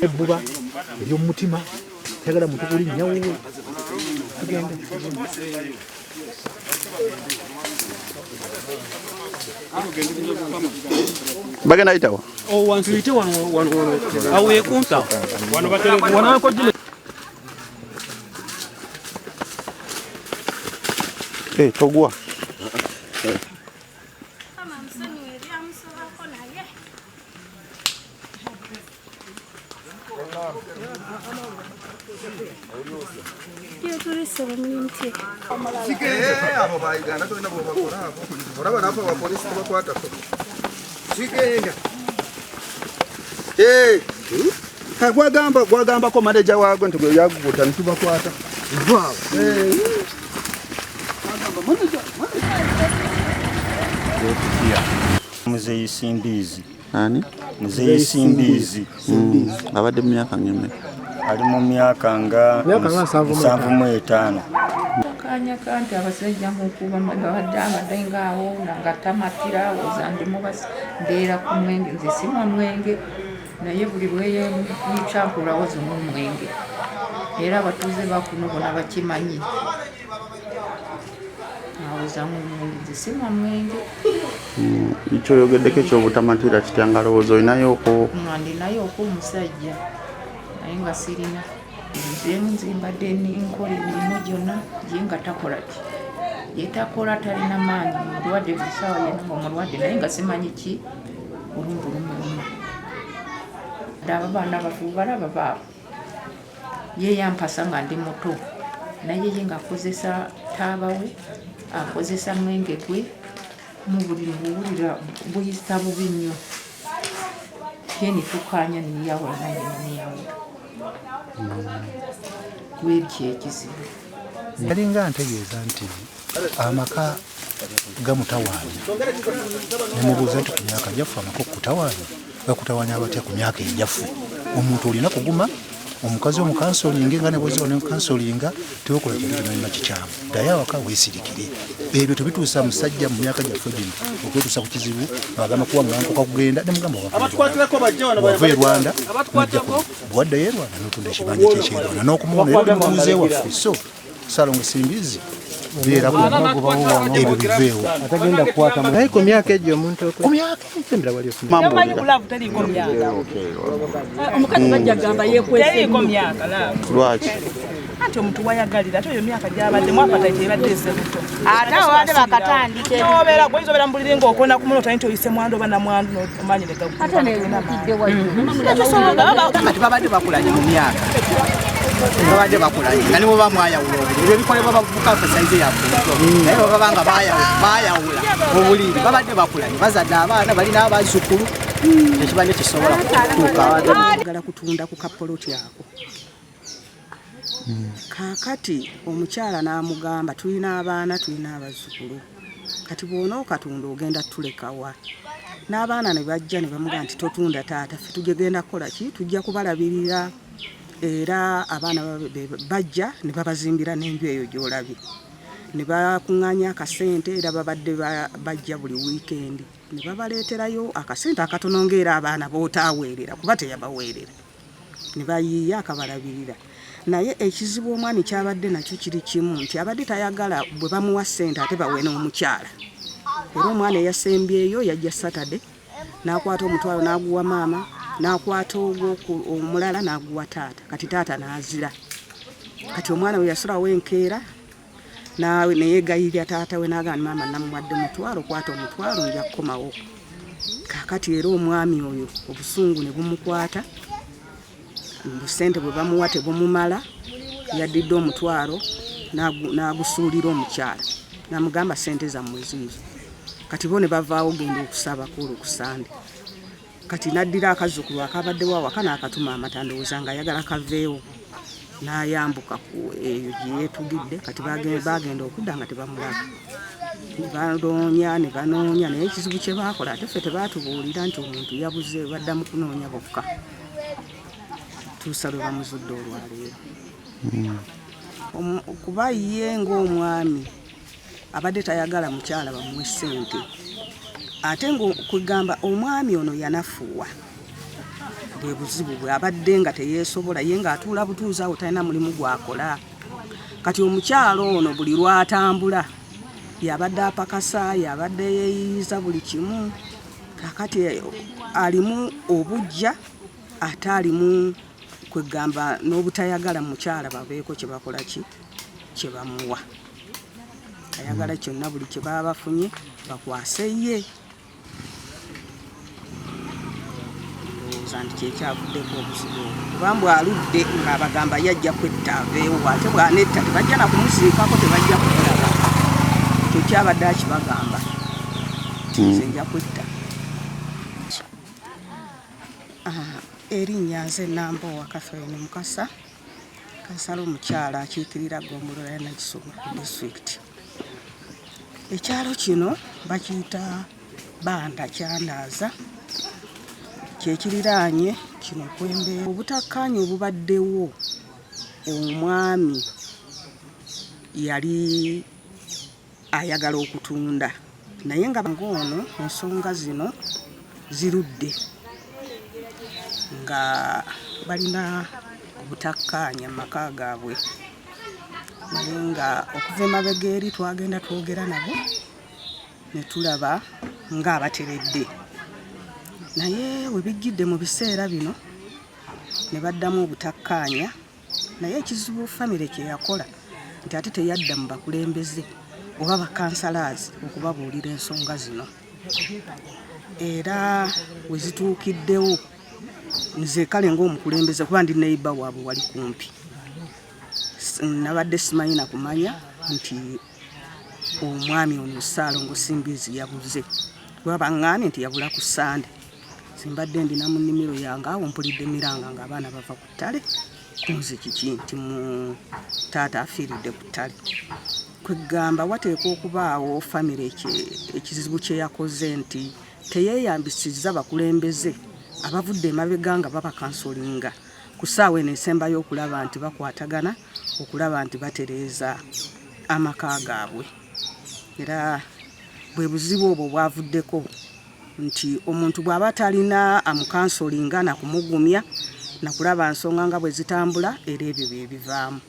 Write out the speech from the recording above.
Ebbuba eby'omutima tegala muntu kuli nyawo tugende bagenda itawa wantuite wano awo yekumpa wano batele wanako jile togwa gwagamba ko manager wago nti gwe yaguta ntubakwata Muzeyi Simbizi. Ani? Muzeyi Simbizi. Abadde mu myaka ng'emmeka? Ali mu myaka nga 75. Kanya kanti abasajja mukuba mbadde amadde ngaawo nga tamatira ozandi mubasi ndeera ku mwenge nze simwa mwenge naye buli bweyeyicankulawo zimu mwenge era abatuuze bakuno bona bakimanyi awozamu mwenge nze simwa mwenge Kyoyogeddeko ekyobutamatira kitya nga lowooza olinayoko? Ndinayooko omusajja naye nga sirina nze mbadde nkola emirimu gyonna ye nga takola ki yetakola talina maanyi mulwadde busawa yena nga omulwadde naye nga simanyi ki olumbulumuluma ddaba baana bafu balaba baabo ye yampasa nga ndi muto naye ye nga akozesa taabawe akozesa mwenge gwe mu buli buwulira buyisa bubi nnyo ye nitukanya niyawula naye niyawula gwekyo ekizibu yalinga ntegeeza nti amaka gamutawaanya nemubuuza nti ku myaka gyaffe amaka okutawaanya gakutawaanya batya ku myaka egyaffe omuntu olina kuguma omukazi omukansolinga nga nebwoziba nemukansolinga tewekola kintu kyonna kikyamu ddayo awaka weesirikire ebyo tebituusa musajja mu myaka gyaffe gino okwetuusa ku kizibu agamba kuwa mwankoka kugenda nemugamba wava e Rwanda bwaddayo e Rwanda notunda ekibanja kyekyerwanda n'okumuwona era bimubuuze waffe so Salongo Simbizi beerako ebyo biveewo atagenda kukwata naye ku myaka egyo omuntu ku myaka ensembera wali omukazi bajja gamba yekwese lwaki ate omuntu wayagalira ate eyo myaka gyabadde mwapata gyebadde esebuto ate abadde bakatandike nobeera gweyinza obeera mbulire ng'okona ku munota nti oyise mwandu oba namwandu nomanyi kati babadde bakulanye mu myaka babadde bakulanye nga nibo bamwayawula obuliri ebyo bikolebwa bavubuka saize yaffe naye bababa nga bayawula obuliri babadde bakulanye bazadde abaana balina abazzukulu ekibadde kisobola kutuuka kutunda ku kapoloti ako kakati omukyala n'amugamba tulina abaana tulina abazzukulu kati bw'ona okatunda ogenda tulekawa n'abaana ne bajja ne bamugamba nti totunda taata ffe tugenda kukola ki tujja kubalabirira era abaana bajja ne babazimbira n'enju eyo gy'olabye ne bakuŋŋaanya akasente era babadde bajja buli wiikendi ne babaleeterayo akasente akatono ng'era abaana bootaaweerera kuba teyabaweerera ne bayiiya akabalabirira naye ekizibu omwami kyabadde nakyo kiri kimu nti abadde tayagala bwe bamuwa ssente ate bawe n'omukyala era omwana eyasembyeyo yajja Saturday n'akwata omutwalo n'aguwa maama n'akwata omulala n'aguwa taata kati taata n'azira kati omwana we yasulawo enkeera neyeegayirira taata we n'agamba maama namuwadde mutwalo kwata omutwalo nja kukomawo kakati era omwami oyo obusungu ne bumukwata busente bwe bamuwa tebumumala yaddidde omutwalo n'agusuulira omukyala n'amugamba sente zammwe ziizo kati bo ne bavaawo genda okusaba Olwokusande kati naddira akazzukulu akabaddewo awaka n'akatuma amata ndowooza nga ayagala kaveewo n'ayambuka ku eyo gye yeetugidde kati bagenda okudda nga tebamulaba ne banoonya naye ekizibu kye baakola ate ffe tebaatubuulira nti omuntu yabuze baddamu kunoonya bokka tuusa lwe bamuzudde olwaleero kuba ye ng'omwami abadde tayagala mukyala bamuwe ssente ate ng'okugamba omwami ono yanafuwa bwe buzibu bwe abadde nga teyeesobola ye ng'atuula butuuzi awo talina mulimu gwakola. Kati omukyalo ono buli lwatambula yabadde apakasa, yabadde yeeyiyiza buli kimu. Kakati alimu obujja ate alimu kwegamba n'obutayagala mukyala babeeko kye bakola kye bamuwa. Ayagala kyonna buli kye baba bafunye bakwase ye. Ndowooza nti kyekyavuddeko obuzibu obwo. Kubanga aludde ng'abagamba yajja kwetta aveewo, ate bw'anetta tebajja na kumuziikako, tebajja kumulaba. Ekyo kyabadde akibagamba. Nze nja kwetta. Erinnya nze Nambowa Catherine Mukasa, kansala omukyala akiikirira Ggombolola ya Nakisuma District. Ekyalo kino bakiyita Banda Kyandaaza, kyekiriraanye kino Kwembeera. Obutakkaanya obubaddewo, omwami yali ayagala okutunda naye nga ng'ono ensonga zino zirudde nga balina obutakkaanya mu maka gaabwe, naye nga okuva emabega eri twagenda twogera nabo ne tulaba ng'abateredde, naye we bijjidde mu biseera bino ne baddamu obutakkaanya. Naye ekizibu famire kye yakola nti ate teyadda mu bakulembeze oba bakansalazi okubabuulira ensonga zino, era we zituukiddewo nze kale ng'omukulembeze kuba ndi neiba waabwe wali kumpi, nabadde simanyi na kumanya nti omwami ono Ssaalongo Simbizi yabuze, kuba baŋŋaane nti yabula ku Sande. Simbadde ndina mu nnimiro yange awo mpulidde Miranga ng'abaana bava ku ttale, kunze kiki nti mu taata afiiridde ku ttale. Kwegamba wateekwa okubaawo famire ekizibu kye yakoze nti teyeeyambisizza bakulembeze abavudde emabega nga babakansolinga ku ssaawa eno esembayo okulaba nti bakwatagana, okulaba nti batereeza amaka gaabwe. Era bwe buzibu obwo bwavuddeko nti omuntu bw'aba talina amukansolinga na kumugumya na kulaba nsonga nga bwe zitambula, era ebyo bye bivaamu.